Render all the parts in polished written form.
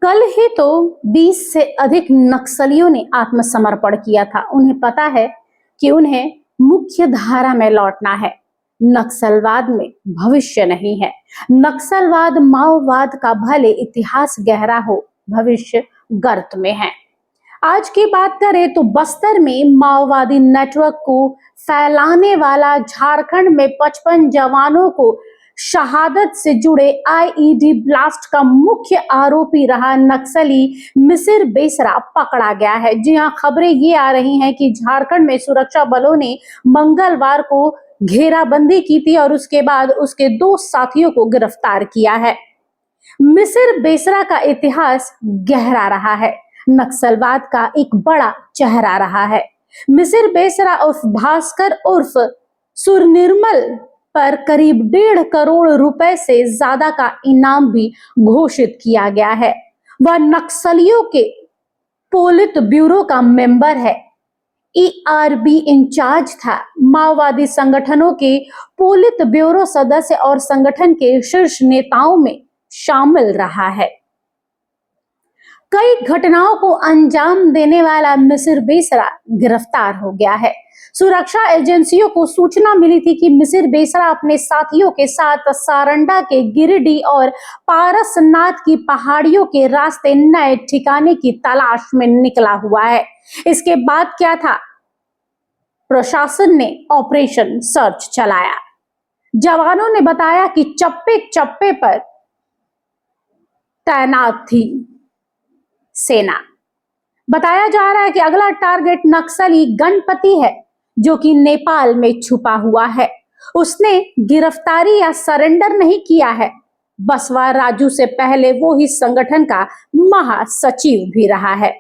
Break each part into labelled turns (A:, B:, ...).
A: कल ही तो 20 से अधिक नक्सलियों ने आत्मसमर्पण किया था। उन्हें पता है कि उन्हें मुख्य धारा में लौटना है। नक्सलवाद में भविष्य नहीं है। नक्सलवाद माओवाद का भले इतिहास गहरा हो, भविष्य गर्त में है। आज की बात करें तो बस्तर में माओवादी नेटवर्क को फैलाने वाला झारखंड में 55 जवानों को शहादत से जुड़े आईईडी ब्लास्ट का मुख्य आरोपी रहा नक्सली मिसिर बेसरा पकड़ा गया है। जी हां, खबरें ये आ रही हैं कि झारखंड में सुरक्षा बलों ने मंगलवार को घेराबंदी की थी और उसके बाद उसके 2 साथियों को गिरफ्तार किया है। मिसिर बेसरा का इतिहास गहरा रहा है, नक्सलवाद का एक बड़ा चेहरा रहा है। मिसिर बेसरा उर्फ भास्कर उर्फ सुरनिर्मल पर करीब 1.5 करोड़ रुपए से ज्यादा का इनाम भी घोषित किया गया है। वह नक्सलियों के पोलित ब्यूरो का मेंबर है, ईआरबी इंचार्ज था, माओवादी संगठनों के पोलित ब्यूरो सदस्य और संगठन के शीर्ष नेताओं में शामिल रहा है। कई घटनाओं को अंजाम देने वाला मिसिर बेसरा गिरफ्तार हो गया है। सुरक्षा एजेंसियों को सूचना मिली थी कि मिसिर बेसरा अपने साथियों के साथ सारंडा के गिरिडीह और पारसनाथ की पहाड़ियों के रास्ते नए ठिकाने की तलाश में निकला हुआ है। इसके बाद क्या था? प्रशासन ने ऑपरेशन सर्च चलाया। जवानों ने बताया कि चप्पे चप्पे पर तैनात थी सेना। बताया जा रहा है कि अगला टारगेट नक्सली गणपति है, जो कि नेपाल में छुपा हुआ है। उसने गिरफ्तारी या सरेंडर नहीं किया है। बसवा राजू से पहले वो ही संगठन का महासचिव भी रहा है।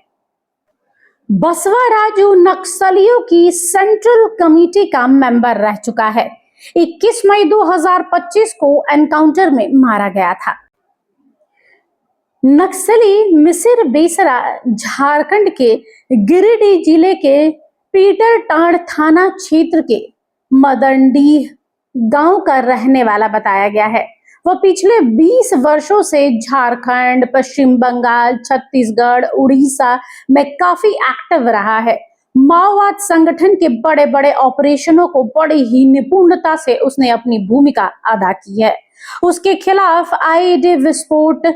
A: बसवा राजू नक्सलियों की सेंट्रल कमेटी का मेंबर रह चुका है। 21 मई 2025 को एनकाउंटर में मारा गया था। नक्सली मिसिर बेसरा झारखंड के गिरिडीह जिले के पीटरटांड थाना क्षेत्र के मदनडीह गांव का रहने वाला बताया गया है। वह पिछले 20 वर्षों से झारखंड, पश्चिम बंगाल, छत्तीसगढ़, उड़ीसा में काफी एक्टिव रहा है। माओवाद संगठन के बड़े बड़े ऑपरेशनों को बड़ी ही निपुणता से उसने अपनी भूमिका अदा की है। उसके खिलाफ आईईडी विस्फोट,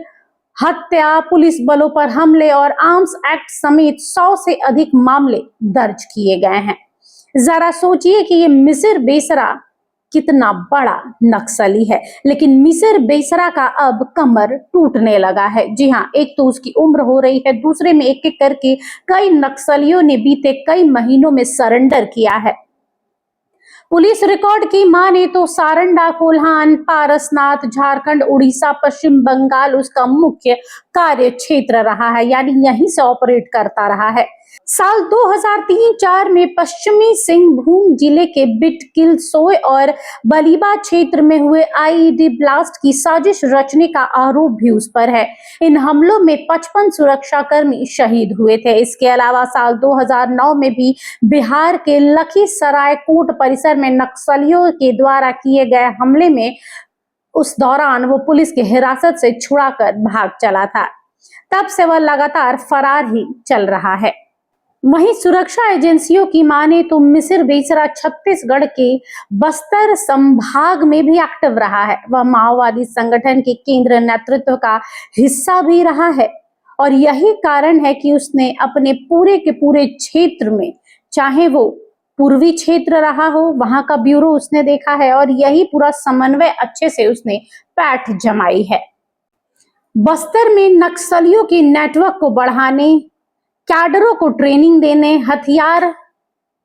A: हत्या, पुलिस बलों पर हमले और आर्म्स एक्ट समेत 100 से अधिक मामले दर्ज किए गए हैं। जरा सोचिए कि ये मिसिर बेसरा कितना बड़ा नक्सली है। लेकिन मिसिर बेसरा का अब कमर टूटने लगा है। जी हाँ, एक तो उसकी उम्र हो रही है, दूसरे में एक एक करके कई नक्सलियों ने बीते कई महीनों में सरेंडर किया है। पुलिस रिकॉर्ड की माने तो सारंडा, कोल्हान, पारसनाथ, झारखंड, उड़ीसा, पश्चिम बंगाल उसका मुख्य कार्य क्षेत्र रहा है, यानी यहीं से ऑपरेट करता रहा है। साल 2003-4 में पश्चिमी सिंहभूम जिले के बिटकिल सोय और बलीबा क्षेत्र में हुए आईईडी ब्लास्ट की साजिश रचने का आरोप भी उस पर है। इन हमलों में 55 सुरक्षाकर्मी शहीद हुए थे। इसके अलावा साल 2009 में भी बिहार के लखीसराय कोर्ट परिसर में नक्सलियों के द्वारा किए गए हमले में उस दौरान वो पुलिस की हिरासत से छुड़ाकर भाग चला था। तब से वह लगातार फरार ही चल रहा है। वहीं सुरक्षा एजेंसियों की माने तो मिसिर बेसरा छत्तीसगढ़ के बस्तर संभाग में भी एक्टिव रहा है। वह माओवादी संगठन के केंद्र नेतृत्व का हिस्सा भी रहा है और यही कारण है कि उसने अपने पूरे के पूरे क्षेत्र में, चाहे वो पूर्वी क्षेत्र रहा हो, वहां का ब्यूरो उसने देखा है और यही पूरा समन्वय अच्छे से उसने पैठ जमाई है। बस्तर में नक्सलियों के नेटवर्क को बढ़ाने, कैडरों को ट्रेनिंग देने, हथियार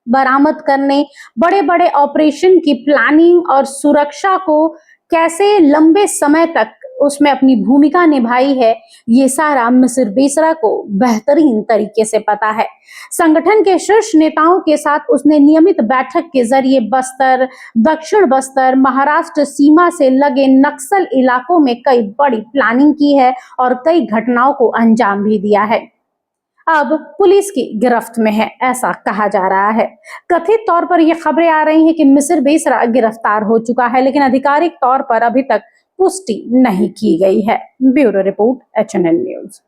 A: बरामद करने, बड़े बड़े ऑपरेशन की प्लानिंग और सुरक्षा को कैसे लंबे समय तक उसमें अपनी भूमिका निभाई है, ये सारा मिसिर बेसरा को बेहतरीन तरीके से पता है। संगठन के शीर्ष नेताओं के साथ उसने नियमित बैठक के जरिए बस्तर, दक्षिण बस्तर, महाराष्ट्र सीमा से लगे नक्सल इलाकों में कई बड़ी प्लानिंग की है और कई घटनाओं को अंजाम भी दिया है। अब पुलिस की गिरफ्त में है, ऐसा कहा जा रहा है। कथित तौर पर यह खबरें आ रही हैं कि मिसिर बेसरा गिरफ्तार हो चुका है, लेकिन आधिकारिक तौर पर अभी तक पुष्टि नहीं की गई है। Bureau report, HNN news.